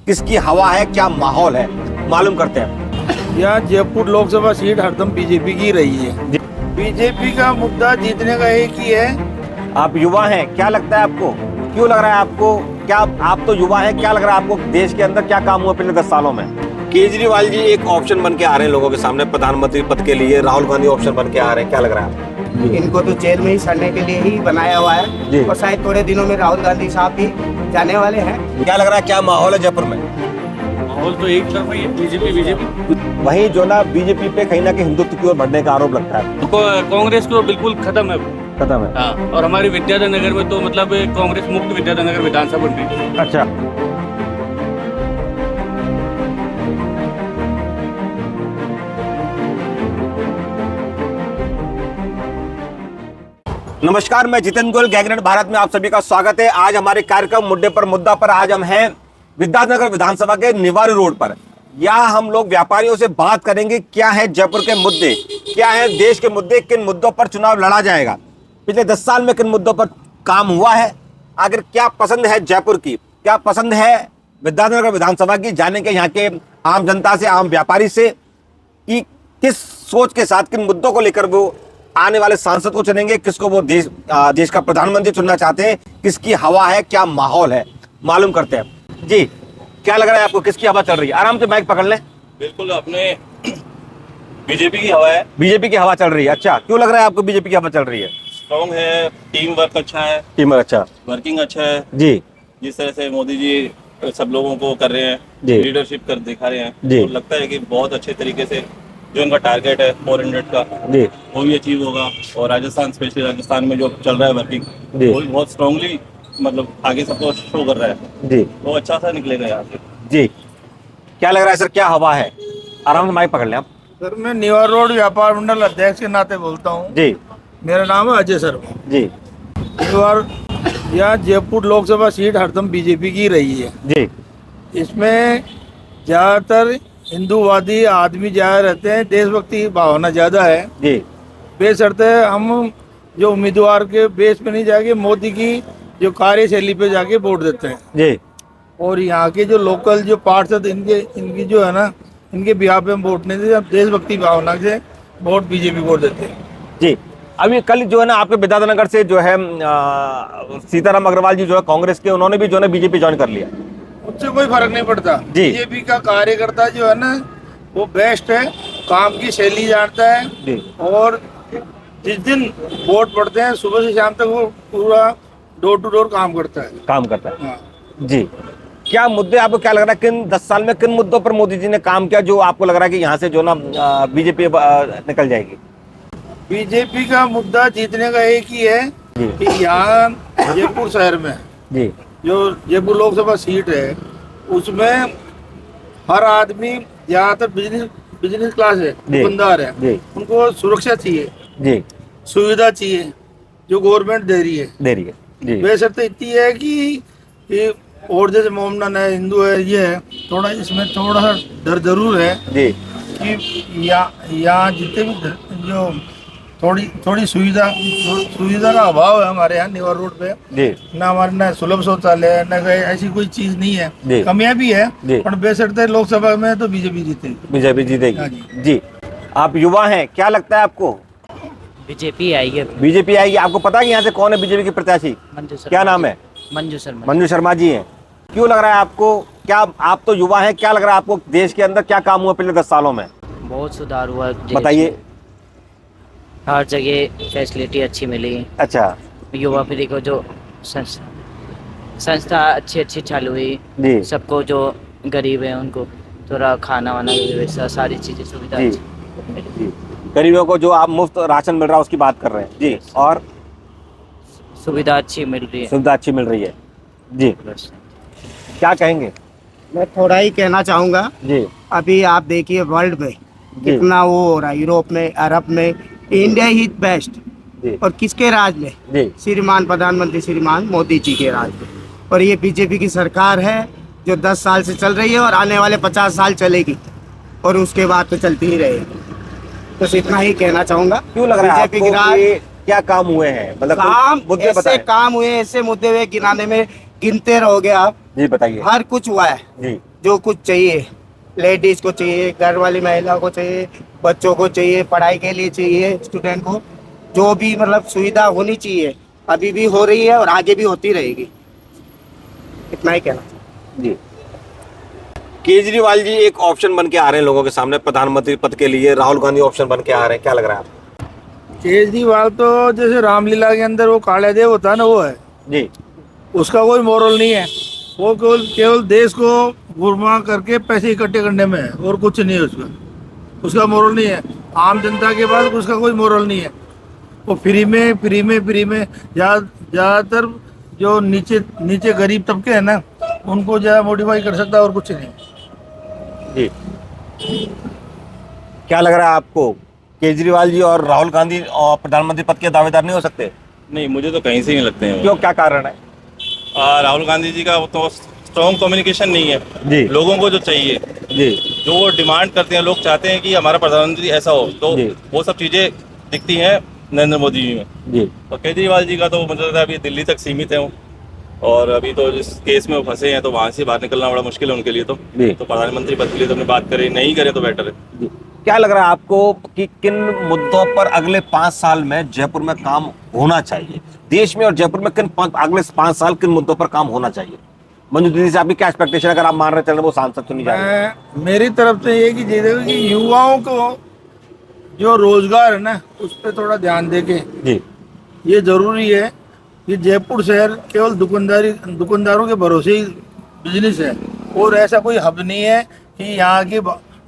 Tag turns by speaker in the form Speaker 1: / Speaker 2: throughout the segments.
Speaker 1: किसकी हवा है, क्या माहौल है, मालूम करते हैं।
Speaker 2: यहाँ जयपुर लोकसभा सीट हरदम बीजेपी की रही है। बीजेपी का मुद्दा जीतने का एक ही है।
Speaker 1: आप युवा हैं, क्या लगता है आपको, क्यों लग रहा है आपको, क्या आप तो युवा हैं, क्या लग रहा है आपको देश के अंदर क्या काम हुआ पिछले 10 सालों में? केजरीवाल जी एक ऑप्शन बन के आ रहे हैं लोगों के सामने, प्रधानमंत्री पद के लिए राहुल गांधी ऑप्शन बन के आ रहे हैं, क्या लग रहा है?
Speaker 3: इनको तो जेल में ही सड़ने के लिए ही बनाया हुआ है और शायद थोड़े दिनों में राहुल गांधी साहब भी जाने वाले हैं।
Speaker 1: क्या लग रहा है, क्या माहौल है जयपुर में?
Speaker 2: माहौल तो एक तरफ ही है, बीजेपी।
Speaker 1: वहीं जो ना बीजेपी पे कहीं ना कहीं हिंदुत्व की ओर बढ़ने का आरोप लगता है।
Speaker 2: कांग्रेस को बिल्कुल खत्म है।
Speaker 1: खत्म है।
Speaker 2: हाँ, और हमारी विद्याधर नगर में तो मतलब कांग्रेस मुक्त विद्याधर नगर विधानसभा बन रही है।
Speaker 1: अच्छा, नमस्कार, मैं जितेंद्र गोयल, गैगनेट भारत में आप सभी का स्वागत है। आज हमारे कार्यक्रम मुद्दे पर मुद्दा पर आज हम हैं विद्यानगर विधानसभा के निवारी रोड पर। यहाँ हम लोग व्यापारियों से बात करेंगे क्या है जयपुर के मुद्दे, क्या है देश के मुद्दे, किन मुद्दों पर चुनाव लड़ा जाएगा, पिछले 10 साल में किन मुद्दों पर काम हुआ है, आखिर क्या पसंद है जयपुर की, क्या पसंद है विद्यानगर विधानसभा की, जानेंगे यहाँ के आम जनता से, आम व्यापारी से कि किस सोच के साथ किन मुद्दों को लेकर वो आने वाले सांसद को चुनेंगे, किसको वो देश का प्रधानमंत्री चुनना चाहते हैं, किसकी हवा है, क्या माहौल है, मालूम करते हैं। जी, क्या लग रहा है आपको, किसकी हवा चल रही है? आराम से माइक पकड़ लें।
Speaker 4: बिल्कुल, अपने बीजेपी की हवा है।
Speaker 1: बीजेपी की हवा चल रही है। अच्छा, क्यों लग रहा है आपको बीजेपी की हवा चल रही है?
Speaker 4: स्ट्रॉन्ग है, टीम वर्क अच्छा है,
Speaker 1: टीम अच्छा,
Speaker 4: वर्किंग अच्छा है
Speaker 1: जी,
Speaker 4: जिस तरह से मोदी जी सब लोगों को कर रहे हैं,
Speaker 1: जी,
Speaker 4: लीडरशिप कर दिखा रहे हैं,
Speaker 1: जी।
Speaker 4: तो लगता है कि बहुत अच्छे तरीके से जो इनका टारगेट है 400 का
Speaker 1: जी,
Speaker 4: वो भी अचीव होगा। और राजस्थान, स्पेशली राजस्थान में जो चल रहा है वर्किंग,
Speaker 1: जी,
Speaker 4: वो भी बहुत स्ट्रांगली मतलब आगे सबको शो कर रहा है,
Speaker 1: जी,
Speaker 4: तो अच्छा सा निकलेगा यहाँ से।
Speaker 1: जी। क्या लग रहा है सर, क्या हवा है? आराम से माइक पकड़ लें आप।
Speaker 2: सर, मैं निवार रोड व्यापार मंडल अध्यक्ष के नाते बोलता हूँ।
Speaker 1: जी,
Speaker 2: मेरा नाम है अजय शर्मा।
Speaker 1: जी,
Speaker 2: निवार यहाँ जयपुर लोकसभा सीट हरदम बीजेपी की रही है।
Speaker 1: जी,
Speaker 2: इसमें ज़्यादातर हिंदूवादी आदमी ज़्यादा रहते हैं, देशभक्ति की भावना ज़्यादा है।
Speaker 1: जी,
Speaker 2: बेशर्ते हम जो उम्मीदवार के बेस पे नहीं जाके मोदी की जो कार्यशैली पे जाके वोट देते हैं।
Speaker 1: जी,
Speaker 2: और यहाँ के जो लोकल जो पार्षद इनकी जो है ना, इनके बिहार पे हम वोट नहीं देते, हम देशभक्ति भावना से वोट बीजेपी को देते हैं।
Speaker 1: जी। अभी कल जो है ना आपके विद्यानगर से जो है सीताराम अग्रवाल जी जो है कांग्रेस के, उन्होंने भी जो है ना बीजेपी ज्वाइन कर लिया।
Speaker 2: उससे कोई फर्क नहीं पड़ता।
Speaker 1: जी।
Speaker 2: बीजेपी का कार्यकर्ता जो है ना वो बेस्ट है, काम की शैली जानता है।
Speaker 1: जी,
Speaker 2: और जिस दिन वोट पड़ते हैं सुबह से शाम तक वो पूरा डोर टू डोर काम करता है।
Speaker 1: काम करता है।
Speaker 2: हाँ।
Speaker 1: जी, क्या मुद्दे आपको क्या लग रहा है, किन 10 साल में किन मुद्दों पर मोदी जी ने काम किया जो आपको लग रहा है कि यहाँ से जो ना बीजेपी निकल जाएगी?
Speaker 2: बीजेपी का मुद्दा जीतने का एक ही है
Speaker 1: जी,
Speaker 2: कि यहाँ जयपुर शहर में
Speaker 1: जी,
Speaker 2: जो जयपुर लोकसभा सीट है उसमें हर आदमी ज्यादातर बिजनेस क्लास है,
Speaker 1: जी,
Speaker 2: दुकानदार है,
Speaker 1: जी,
Speaker 2: उनको सुरक्षा चाहिए,
Speaker 1: जी,
Speaker 2: सुविधा चाहिए जो गवर्नमेंट दे रही है।
Speaker 1: दे रही है। जी,
Speaker 2: बेशर्त इतनी है कि और जैसे मोमडन है, हिंदू है, ये है, थोड़ा इसमें थोड़ा सा डर जरूर है
Speaker 1: जी,
Speaker 2: कि यहाँ जितने भी जो थोड़ी सुविधा का अभाव है हमारे यहाँ निवार रोड पे।
Speaker 1: जी,
Speaker 2: ना हमारे ना सुलभ शौचालय है, ना ऐसी कोई चीज नहीं
Speaker 1: जी।
Speaker 2: है, कमियां भी है,
Speaker 1: जी।
Speaker 2: पर बेशर्ते लोकसभा में तो बीजेपी जीतेगी।
Speaker 1: बीजेपी
Speaker 2: हाँ
Speaker 1: जीतेगी।
Speaker 2: जी।
Speaker 1: जी, आप युवा हैं, क्या लगता है आपको
Speaker 5: बीजेपी आई है।
Speaker 1: बीजेपी आएगी? आपको पता है कि यहाँ से कौन है बीजेपी की प्रत्याशी?
Speaker 5: मंजू शर्मा।
Speaker 1: क्या नाम है?
Speaker 5: मंजू शर्मा।
Speaker 1: मंजू शर्मा जी हैं। क्यों लग रहा है आपको, क्या आप तो युवा हैं, क्या लग रहा है आपको देश के अंदर क्या काम हुआ पिछले 10 सालों में?
Speaker 5: बहुत सुधार हुआ देश
Speaker 1: बताइए।
Speaker 5: में। हर जगह फैसिलिटी अच्छी मिली।
Speaker 1: अच्छा,
Speaker 5: युवा पीढ़ी को जो संस्था अच्छी चालू हुई।
Speaker 1: जी,
Speaker 5: सबको जो गरीब है उनको थोड़ा खाना वाना की व्यवस्था, सारी चीजें सुविधा
Speaker 1: जी,
Speaker 5: अच्छी मिली।
Speaker 1: जी। गरीबों को जो आप मुफ्त राशन मिल रहा है उसकी बात कर रहे हैं जी, और
Speaker 5: सुविधा अच्छी मिल रही है
Speaker 1: सुविधा अच्छी मिल रही है जी।
Speaker 5: बस।
Speaker 1: क्या कहेंगे?
Speaker 3: मैं थोड़ा ही कहना चाहूँगा।
Speaker 1: जी,
Speaker 3: अभी आप देखिए वर्ल्ड में कितना वो हो रहा है, यूरोप में, अरब में, इंडिया ही बेस्ट।
Speaker 1: जी,
Speaker 3: और किसके राज में?
Speaker 1: जी,
Speaker 3: श्रीमान प्रधानमंत्री श्रीमान मोदी जी के राज में। और ये बीजेपी की सरकार है जो 10 साल से चल रही है और आने वाले 50 साल चलेगी और उसके बाद तो चलती ही रहेगी। बस इतना ही कहना चाहूँगा।
Speaker 1: क्यों लग रहा है
Speaker 3: बीजेपी
Speaker 1: आपको
Speaker 3: की राज
Speaker 1: कि क्या काम हुए हैं, मतलब
Speaker 3: काम
Speaker 1: मुद्दे
Speaker 3: ऐसे
Speaker 1: बताएं।
Speaker 3: काम हुए, ऐसे मुद्दे हुए, गिनाने में गिनते रहोगे आप।
Speaker 1: जी, बताइए।
Speaker 3: हर कुछ हुआ है।
Speaker 1: जी,
Speaker 3: जो कुछ चाहिए, लेडीज को चाहिए, घर वाली महिला को चाहिए, बच्चों को चाहिए, पढ़ाई के लिए चाहिए, स्टूडेंट को जो भी मतलब सुविधा होनी चाहिए अभी भी हो रही है और आगे भी होती रहेगी। इतना ही कहना।
Speaker 1: जी, केजरीवाल जी एक ऑप्शन बन के आ रहे हैं लोगों के सामने प्रधानमंत्री पद के लिए, राहुल गांधी ऑप्शन बन के आ रहे हैं, क्या लग रहा है आपको?
Speaker 2: केजरीवाल तो जैसे रामलीला के अंदर वो काले देव होता है ना, वो है।
Speaker 1: जी
Speaker 2: उसका कोई मोरल नहीं है, वो केवल देश को घुरमा करके पैसे इकट्ठे करने में है और कुछ नहीं है उसका मोरल नहीं है। आम जनता के पास उसका कोई मोरल नहीं है। वो फ्री में ज़्यादातर जो नीचे गरीब तबके हैं ना, उनको ज़्यादा मोडिफाई कर सकता है और कुछ नहीं।
Speaker 1: जी, क्या लग रहा है आपको, केजरीवाल जी और राहुल गांधी और प्रधानमंत्री पद के दावेदार नहीं हो सकते?
Speaker 4: नहीं, मुझे तो कहीं से नहीं लगते हैं।
Speaker 1: क्यों, क्या कारण है?
Speaker 4: राहुल गांधी जी का तो स्ट्रॉन्ग कम्युनिकेशन नहीं है
Speaker 1: जी।
Speaker 4: लोगों को जो चाहिए,
Speaker 1: जी
Speaker 4: जो वो डिमांड करते हैं, लोग चाहते हैं कि हमारा प्रधानमंत्री ऐसा हो, तो
Speaker 1: जी।
Speaker 4: वो सब चीज़ें दिखती हैं नरेंद्र मोदी जी में।
Speaker 1: जी
Speaker 4: और केजरीवाल जी का तो मुझे लगता है अभी दिल्ली तक सीमित है वो, और अभी तो जिस केस में वो फंसे हैं तो वहाँ से बाहर निकलना बड़ा मुश्किल है उनके लिए। तो
Speaker 1: जी।
Speaker 4: प्रधानमंत्री पद के लिए तो हमने बात करें, नहीं करें तो बेटर है।
Speaker 1: जी, क्या लग रहा है आपको कि किन मुद्दों पर अगले 5 साल में जयपुर में काम होना चाहिए देश में, और जयपुर में अगले 5 साल किन मुद्दों पर काम होना चाहिए? मंजू दीदी से आपकी क्या एक्सपेक्टेशन, अगर आप मान रहे चल वो सांसद चुनी जा रही है?
Speaker 2: मेरी तरफ से ये कि युवाओं को जो रोजगार है ना, उस पर थोड़ा ध्यान दे के,
Speaker 1: जी
Speaker 2: ये जरूरी है कि जयपुर शहर केवल दुकानदारों के भरोसे ही बिजनेस है, और ऐसा कोई हब नहीं है कि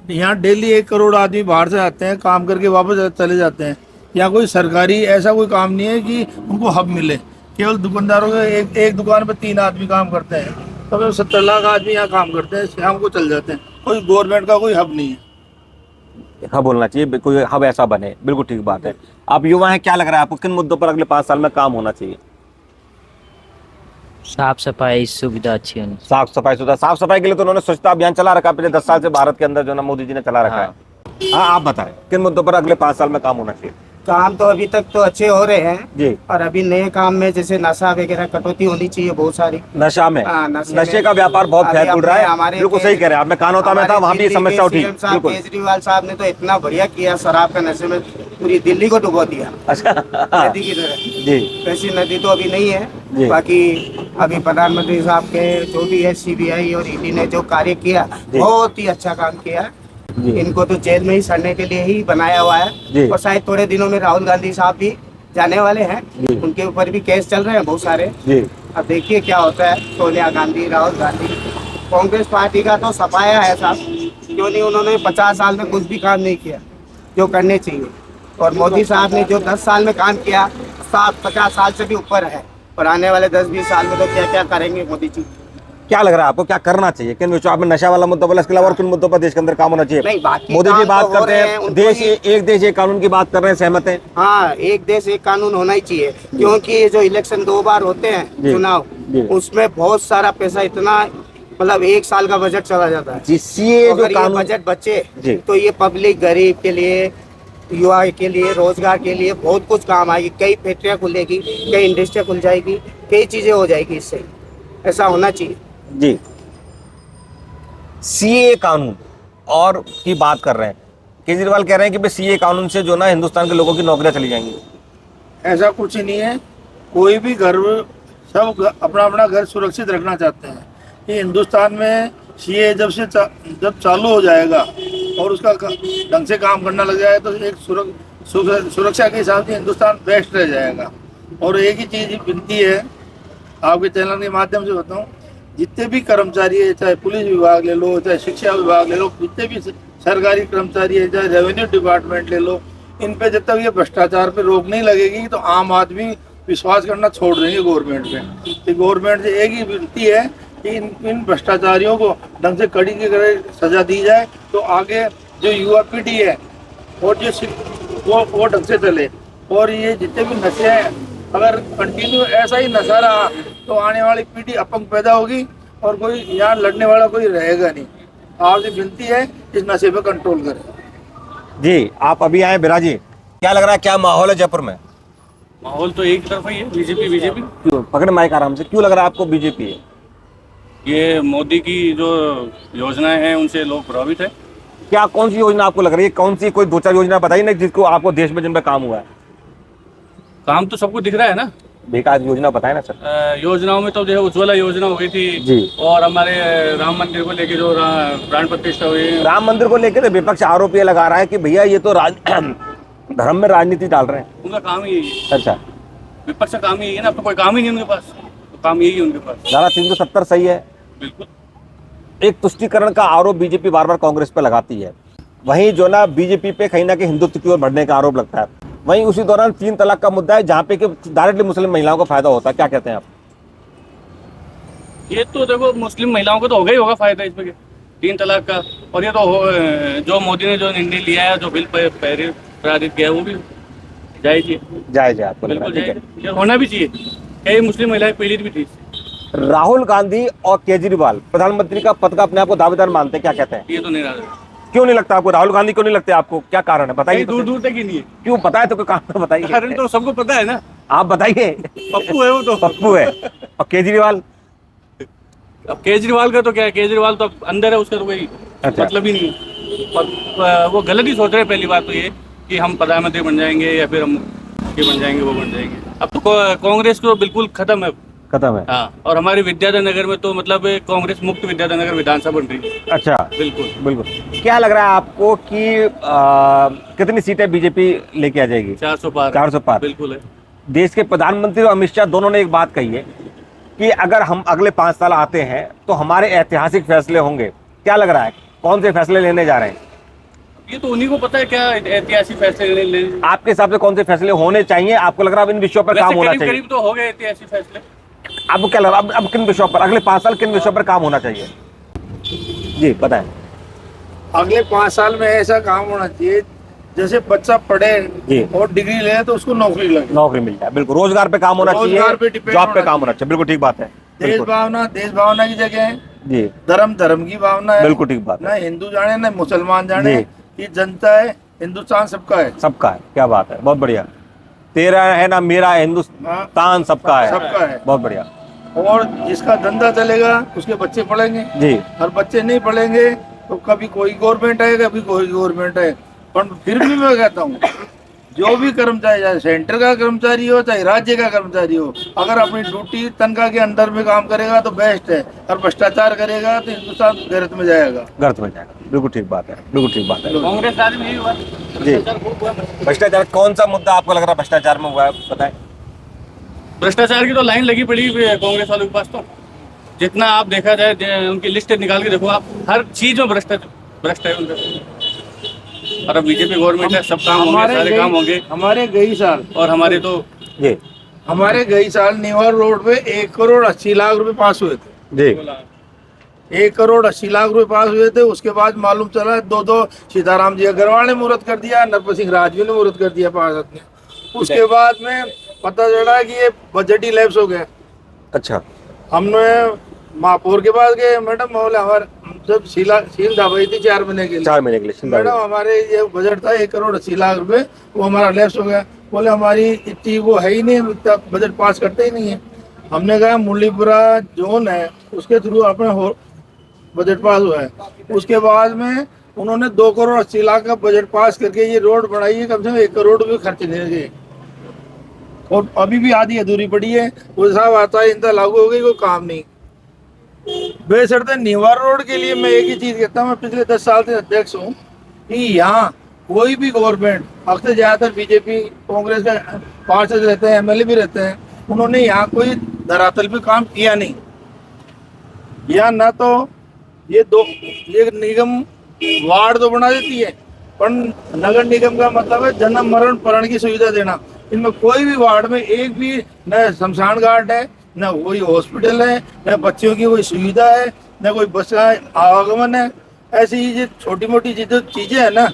Speaker 2: यहाँ डेली 1 करोड़ आदमी बाहर से आते हैं, काम करके वापस चले जाते हैं। यहाँ कोई सरकारी ऐसा कोई काम नहीं है कि उनको हब मिले। केवल दुकानदारों के एक दुकान पर 3 आदमी काम करते हैं, तो 70 लाख आदमी यहाँ काम करते हैं, शाम को चल जाते हैं। कोई गवर्नमेंट का कोई हब नहीं है।
Speaker 1: हब बोलना चाहिए, कोई हब ऐसा बने, बिल्कुल ठीक बात है। आप युवा हैं, क्या लग रहा है आपको किन मुद्दों पर अगले 5 साल में काम होना चाहिए?
Speaker 5: साफ सफाई सुविधा अच्छी होनी चाहिए।
Speaker 1: साफ सफाई सुविधा, साफ सफाई के लिए तो उन्होंने स्वच्छता अभियान चला रखा है पिछले 10 साल से भारत के अंदर, जो ना मोदी जी ने चला रखा है। हाँ, आप बताएं किन मुद्दों पर अगले 5 साल में काम होना चाहिए?
Speaker 3: काम तो अभी तक तो अच्छे हो रहे हैं
Speaker 1: जी।
Speaker 3: और अभी नए काम में जैसे नशा वगैरह कटौती होनी चाहिए बहुत सारी।
Speaker 1: नशा में, नशे का व्यापार बहुत फैल रहा है। बिल्कुल सही कह रहे हैं आप। मैं कानोता में था, वहाँ भी समस्या उठी। बिल्कुल,
Speaker 3: केजरीवाल साहब ने तो इतना बढ़िया किया, शराब का नशे में पूरी दिल्ली को डुबो दिया।
Speaker 1: अच्छा,
Speaker 3: नदी की तरह।
Speaker 1: जी।
Speaker 3: वैसी नदी तो अभी नहीं है। बाकी अभी प्रधानमंत्री साहब के जो भी है, CBI और ED ने जो कार्य किया, बहुत ही अच्छा काम किया। इनको तो जेल में ही सड़ने के लिए ही बनाया हुआ है। और शायद थोड़े दिनों में राहुल गांधी साहब भी जाने वाले हैं, उनके ऊपर भी केस चल रहे हैं बहुत सारे। अब देखिए क्या होता है। सोनिया गांधी, राहुल गांधी, कांग्रेस पार्टी का तो सफाया है साहब, क्यों नहीं उन्होंने 50 साल में कुछ भी काम नहीं किया जो करने चाहिए। और मोदी साहब ने जो 10 साल में काम किया, 50 साल से भी ऊपर है। और आने वाले 10-20 साल में तो क्या क्या करेंगे मोदी जी।
Speaker 1: क्या लग रहा है आपको, क्या करना चाहिए? किन विषयों, आपने नशा वाला मुद्दा बोला, इसके अलावा और किन मुद्दों पर देश के अंदर काम होना चाहिए? मोदी जी बात करते हैं एक देश एक कानून की बात कर रहे हैं, सहमत हैं?
Speaker 3: हाँ, एक देश एक कानून होना ही चाहिए, क्योंकि जो इलेक्शन 2 बार होते हैं चुनाव, उसमें बहुत सारा पैसा, इतना मतलब 1 साल का बजट चला जाता है।
Speaker 1: जिससे जो
Speaker 3: ये बजट बचे तो ये पब्लिक, गरीब के लिए, युवा के लिए, रोजगार के लिए बहुत कुछ काम आएगी। कई फैक्ट्रियाँ खुलेगी, कई इंडस्ट्रियाँ खुल जाएगी, कई चीजें हो जाएगी इससे। ऐसा होना चाहिए
Speaker 1: जी। CAA कानून और की बात कर रहे हैं, केजरीवाल कह रहे हैं कि CAA कानून से जो ना हिंदुस्तान के लोगों की नौकरियां चली जाएंगी।
Speaker 2: ऐसा कुछ नहीं है। कोई भी घर, सब अपना अपना घर सुरक्षित रखना चाहते हैं। ये हिंदुस्तान में CAA जब चालू हो जाएगा और उसका ढंग से काम करना लग जाएगा, तो एक सुरक्षा के हिसाब से हिंदुस्तान बेस्ट रह जाएगा। और एक ही चीज़ विनती है आपके चैनल के माध्यम से बताऊं, जितने भी कर्मचारी है, चाहे पुलिस विभाग ले लो, चाहे शिक्षा विभाग ले लो, जितने भी सरकारी कर्मचारी है, चाहे रेवेन्यू डिपार्टमेंट ले लो, इन पे जब तक ये भ्रष्टाचार पे रोक नहीं लगेगी तो आम आदमी विश्वास करना छोड़ देंगे गवर्नमेंट पे। तो गवर्नमेंट से एक ही विनती है कि इन भ्रष्टाचारियों को ढंग से कड़ी की सजा दी जाए, तो आगे जो युवा पीढ़ी है और जो वो ढंग से चले। और ये जितने भी नशे हैं, अगर कंटिन्यू ऐसा ही नशा रहा तो आने वाली पीढ़ी अपंग पैदा होगी और कोई यहाँ लड़ने वाला कोई रहेगा नहीं। आपसे विनती है इस नशे पे कंट्रोल करें।
Speaker 1: जी, आप अभी आए बिराजी, क्या लग रहा है, क्या माहौल है जयपुर में?
Speaker 6: माहौल तो एक तरफा ही है, बीजेपी।
Speaker 1: क्यों, पकड़े माइक आराम से, क्यों लग रहा है आपको बीजेपी है?
Speaker 6: ये मोदी की जो योजनाएं हैं उनसे लोग प्रभावित है।
Speaker 1: क्या कौन सी योजना आपको लग रही है, कौन सी कोई 2-4 योजना बताइए ना जिसको आपको देश में जिन पे काम हुआ है?
Speaker 6: काम तो सबको दिख रहा है ना।
Speaker 1: बेकार योजना बताए ना सर।
Speaker 6: योजनाओं में तो जो है उज्ज्वला योजना हो गई थी
Speaker 1: जी।
Speaker 6: और हमारे राम मंदिर को लेके जो प्राण प्रतिष्ठा हुई है।
Speaker 1: राम मंदिर को लेकर विपक्ष आरोप ये लगा रहा है कि भैया ये तो धर्म में राजनीति डाल रहे हैं।
Speaker 6: उनका काम ही यही है,
Speaker 1: अच्छा,
Speaker 6: विपक्ष का काम ही यही है ना। अब तो कोई काम ही नहीं उनके पास, तो काम यही है उनके पास।
Speaker 1: धारा 370 सही है।
Speaker 6: बिल्कुल।
Speaker 1: एक तुष्टीकरण का आरोप बीजेपी बार बार कांग्रेस पे लगाती है, वहीं जो ना बीजेपी पे कहीं ना कहीं हिंदुत्व की ओर बढ़ने का आरोप लगता है। वहीं उसी दौरान 3 तलाक का मुद्दा है जहां पे कि डायरेक्टली मुस्लिम महिलाओं को फायदा होता है। क्या कहते हैं आप?
Speaker 6: ये तो देखो मुस्लिम महिलाओं को तो होगा ही होगा फायदा इसमें 3 तलाक का। और ये तो जो मोदी ने जो निर्णय लिया है, जो बिल पारित किया है, वो भी जायज है।
Speaker 1: जायज है आपको?
Speaker 6: बिल्कुल
Speaker 1: ठीक है।
Speaker 6: जायज, ये होना भी चाहिए। कई मुस्लिम महिलाएं पीड़ित भी थी इससे।
Speaker 1: राहुल गांधी और केजरीवाल प्रधानमंत्री का पद का अपने आप को दावेदार मानते हैं, क्या कहते हैं?
Speaker 6: ये तो नहीं रहा,
Speaker 1: क्यों नहीं लगता आपको? राहुल गांधी क्यों नहीं लगते आपको? क्या कारण है बताइए?
Speaker 6: दूर दूर तक ही नहीं है।
Speaker 1: क्यों? पता है तो कोई कारण तो बताइए।
Speaker 6: कारण तो सबको पता है ना,
Speaker 1: आप बताइए।
Speaker 6: पप्पू है वो तो।
Speaker 1: पप्पू है। और केजरीवाल?
Speaker 6: अब केजरीवाल का तो क्या है, केजरीवाल तो अब अंदर है, उसका तो कोई
Speaker 1: अच्छा।
Speaker 6: मतलब ही नहीं है। और वो गलत ही सोच रहे हैं। पहली बात तो ये कि हम प्रधानमंत्री बन जाएंगे या फिर हम ये बन जाएंगे, वो बन जाएंगे। अब तो कांग्रेस को बिल्कुल खत्म है।
Speaker 1: खत्म है।
Speaker 6: हाँ, और हमारे विद्याधर नगर में तो मतलब कांग्रेस मुक्त विद्याधर नगर विधानसभा बन रही है।
Speaker 1: अच्छा,
Speaker 6: बिल्कुल
Speaker 1: बिल्कुल। क्या लग रहा है आपको कि कितनी सीटें बीजेपी लेके आ जाएगी?
Speaker 6: 400 पार।
Speaker 1: 400 पार।
Speaker 6: बिल्कुल है।
Speaker 1: देश के प्रधानमंत्री और अमित शाह दोनों ने एक बात कही है कि अगर हम अगले 5 साल आते हैं तो हमारे ऐतिहासिक फैसले होंगे। क्या लग रहा है, कौन से फैसले लेने जा रहे हैं?
Speaker 6: ये तो उन्हीं को पता है क्या ऐतिहासिक फैसले ले।
Speaker 1: आपके हिसाब से कौन से फैसले होने चाहिए? आपको लग रहा है इन विषयों पर काम होना चाहिए?
Speaker 6: करीब तो हो गए ऐतिहासिक फैसले।
Speaker 1: आपको क्या लग रहा है अब किन विषयों पर अगले 5 साल किन विषयों पर काम होना चाहिए? जी बताएं।
Speaker 2: अगले 5 साल में ऐसा काम होना चाहिए जैसे बच्चा पढ़े
Speaker 1: जी।
Speaker 2: और डिग्री ले तो उसको नौकरी लगे,
Speaker 1: नौकरी मिल जाए। बिल्कुल, रोजगार पे काम होना चाहिए,
Speaker 2: रोजगार पे डिपेंड
Speaker 1: जॉब पे
Speaker 2: होना
Speaker 1: काम होना चाहिए। बिल्कुल ठीक बात है।
Speaker 2: देश भावना की जगह है,
Speaker 1: जी
Speaker 2: धर्म की भावना है।
Speaker 1: बिल्कुल ठीक बात है।
Speaker 2: ना हिंदू जाने ना मुसलमान जाने
Speaker 1: जी।
Speaker 2: कि जनता है, हिंदुस्तान सबका है।
Speaker 1: सबका है। क्या बात है, बहुत बढ़िया। तेरा है ना मेरा है, हिंदुस्तान सबका है।
Speaker 2: सबका है।
Speaker 1: बहुत बढ़िया।
Speaker 2: और जिसका धंधा चलेगा उसके बच्चे पढ़ेंगे
Speaker 1: जी।
Speaker 2: और बच्चे नहीं पढ़ेंगे तो कभी कोई गवर्नमेंट है कभी कोई गवर्नमेंट है। पर फिर भी मैं कहता हूँ जो भी कर्मचारी, चाहे सेंटर का कर्मचारी हो चाहे राज्य का कर्मचारी हो, अगर अपनी ड्यूटी तनख्वाह के अंदर में काम करेगा तो बेस्ट है, और भ्रष्टाचार करेगा तो हिंदुस्तान गर्त में जाएगा।
Speaker 1: गर्त में जाएगा। बिल्कुल ठीक बात है। बिल्कुल ठीक बात है।
Speaker 6: कांग्रेस राज में यही हुआ।
Speaker 1: जी। भ्रष्टाचार कौन सा मुद्दा आपको लग रहा है भ्रष्टाचार में हुआ है, बताएं?
Speaker 6: भ्रष्टाचार की तो लाइन लगी पड़ी है कांग्रेस वालों के पास। तो जितना आप देखा जाए उनकी लिस्ट निकाल के देखो आप, हर चीज में भ्रष्ट है उनका। और अब बीजेपी गवर्नमेंट है, सब काम होंगे, सारे काम होंगे।
Speaker 2: हमारे गई साल
Speaker 6: और हमारे तो
Speaker 1: जी
Speaker 2: हमारे गई साल निवार रोड पे 1,80,00,000 रुपए पास हुए थे।
Speaker 1: जी
Speaker 2: 1,80,00,000 रुपए पास हुए थे। उसके बाद मालूम चला 2 सीताराम जी अग्रवाल ने मुहूर्त कर दिया, नरपत सिंह राजवी ने मुहूर्त कर दिया पार्षद ने। उसके बाद में पता चला कि ये बजट ही लैप्स हो गया।
Speaker 1: अच्छा।
Speaker 2: हमने महापौर के पास गए, मैडम बोले हमारे जब सील दबाई थी 4 महीने के लिए,
Speaker 1: 4 महीने के लिए
Speaker 2: मैडम हमारे ये बजट था 1,80,00,000 रुपए, वो हमारा लैप्स हो गया। बोले हमारी इतनी वो है ही नहीं, बजट पास करते ही नहीं है। हमने कहा मुरलीपुरा जोन है उसके थ्रू अपने बजट पास हुआ है। उसके बाद में उन्होंने 2,80,00,000 का बजट पास करके ये रोड बनाई है, कम से कम 1 करोड़ रुपये खर्च नहीं गए, और अभी भी आधी अधूरी पड़ी है। वो साहब आता है इंतहा लागू हो गई, कोई काम नहीं। बेशर्ते निवार रोड के लिए मैं एक ही चीज कहता हूँ, मैं पिछले 10 साल से अध्यक्ष हूँ कि यहाँ कोई भी गवर्नमेंट, अक्सर ज्यादातर बीजेपी कांग्रेस का पार्षद रहते हैं, एमएलए भी रहते हैं, उन्होंने यहाँ कोई धरातल पे काम किया नहीं। यहाँ ना तो ये निगम वार्ड तो बना देती है, पर नगर निगम का मतलब है जन्म मरण परण की सुविधा देना। इनमें कोई भी वार्ड में एक भी न शमशान घाट है, न कोई हॉस्पिटल है, न बच्चों की कोई सुविधा है, न कोई बस का आवागमन है। ऐसी ये छोटी मोटी चीजें है ना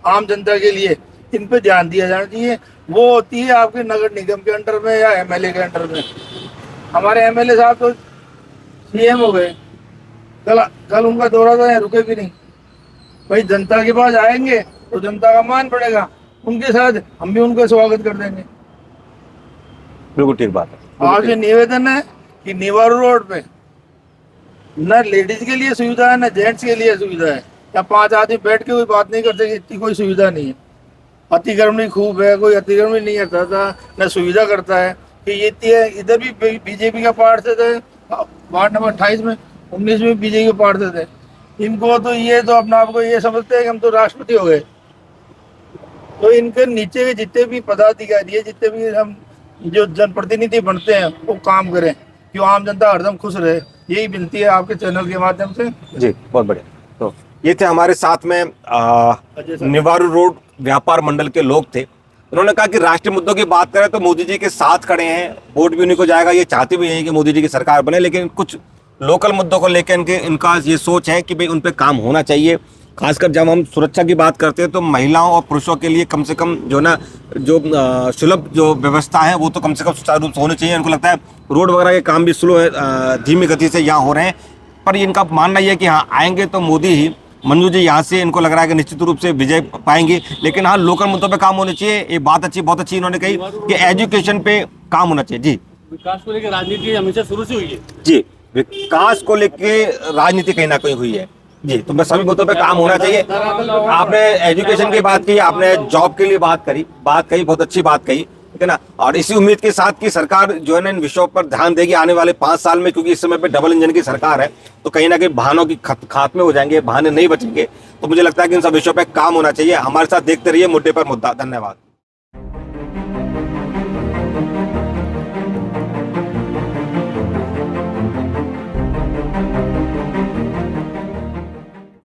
Speaker 2: आम जनता के लिए, इन पे ध्यान दिया जाना चाहिए। वो होती है आपके नगर निगम के अंडर में या एमएलए के अंडर में। हमारे एमएलए साहब तो सीएम हो गए, कल उनका दौरा था, रुके भी नहीं। भाई जनता के पास आएंगे तो जनता का मान बढ़ेगा, उनके साथ हम भी उनका स्वागत कर देंगे।
Speaker 1: बिल्कुल ठीक बात है।
Speaker 2: आपसे निवेदन है कि निवार रोड पे न लेडीज के लिए सुविधा है, न जेंट्स के लिए सुविधा है। या 5 आदमी बैठ के कोई बात नहीं कर सकते, इतनी कोई सुविधा नहीं है। अतिक्रमण खूब है, कोई अतिक्रमण नहीं करता था, न सुविधा करता है कि ये इधर भी बीजेपी का पार्षद है, वार्ड नंबर 28 में, 19 में बीजेपी के पार्षद है। इनको तो ये तो अपना आपको ये समझते हैं कि हम तो राष्ट्रपति हो गए। तो इनके नीचे के जितने भी पदाधिकारी है, जितने भी हम जो जनप्रतिनिधि बनते हैं, वो काम करें कि आम जनता हरदम खुश रहे। यही विनती है आपके चैनल के माध्यम से।
Speaker 1: जी बहुत बढ़िया। तो ये थे हमारे साथ में निवारू रोड व्यापार मंडल के लोग थे। उन्होंने कहा कि राष्ट्रीय मुद्दों की बात करें तो मोदी जी के साथ खड़े हैं, वोट भी उन्हीं को जाएगा, ये चाहते भी हैं कि मोदी जी की सरकार बने, लेकिन कुछ लोकल मुद्दों को लेकर इनका ये सोच है कि भाई उन पर काम होना चाहिए। खासकर जब हम सुरक्षा की बात करते हैं तो महिलाओं और पुरुषों के लिए कम से कम जो ना जो सुलभ जो व्यवस्था है वो तो कम से कम सुचारू रूप से होनी चाहिए। उनको लगता है रोड वगैरह के काम भी स्लो है, धीमी गति से यहाँ हो रहे हैं, पर इनका मानना यह है कि हाँ आएंगे तो मोदी ही, मंजू जी यहाँ से इनको लग रहा है कि निश्चित रूप से विजय पाएंगे। लेकिन हाँ लोकल मुद्दों पे काम होने चाहिए। ये बात अच्छी, बहुत अच्छी इन्होंने कही कि एजुकेशन पे काम होना चाहिए। जी
Speaker 6: विकास को लेकर राजनीति हमेशा शुरू से हुई है।
Speaker 1: जी, विकास को लेके राजनीति कहीं ना कहीं हुई है जी। तो बस सभी मुद्दों पे काम होना चाहिए। आपने एजुकेशन की बात की, आपने जॉब के लिए बात कही, बहुत अच्छी बात कही, ठीक है ना। और इसी उम्मीद के साथ कि सरकार जो है ना इन विषयों पर ध्यान देगी आने वाले 5 साल में, क्योंकि इस समय पे डबल इंजन की सरकार है, तो कहीं ना कहीं वाहनों की खात्मे हो जाएंगे, वाहन नहीं बचेंगे। तो मुझे लगता है कि इन सब विषयों पर काम होना चाहिए। हमारे साथ देखते रहिए मुद्दे पर मुद्दा। धन्यवाद।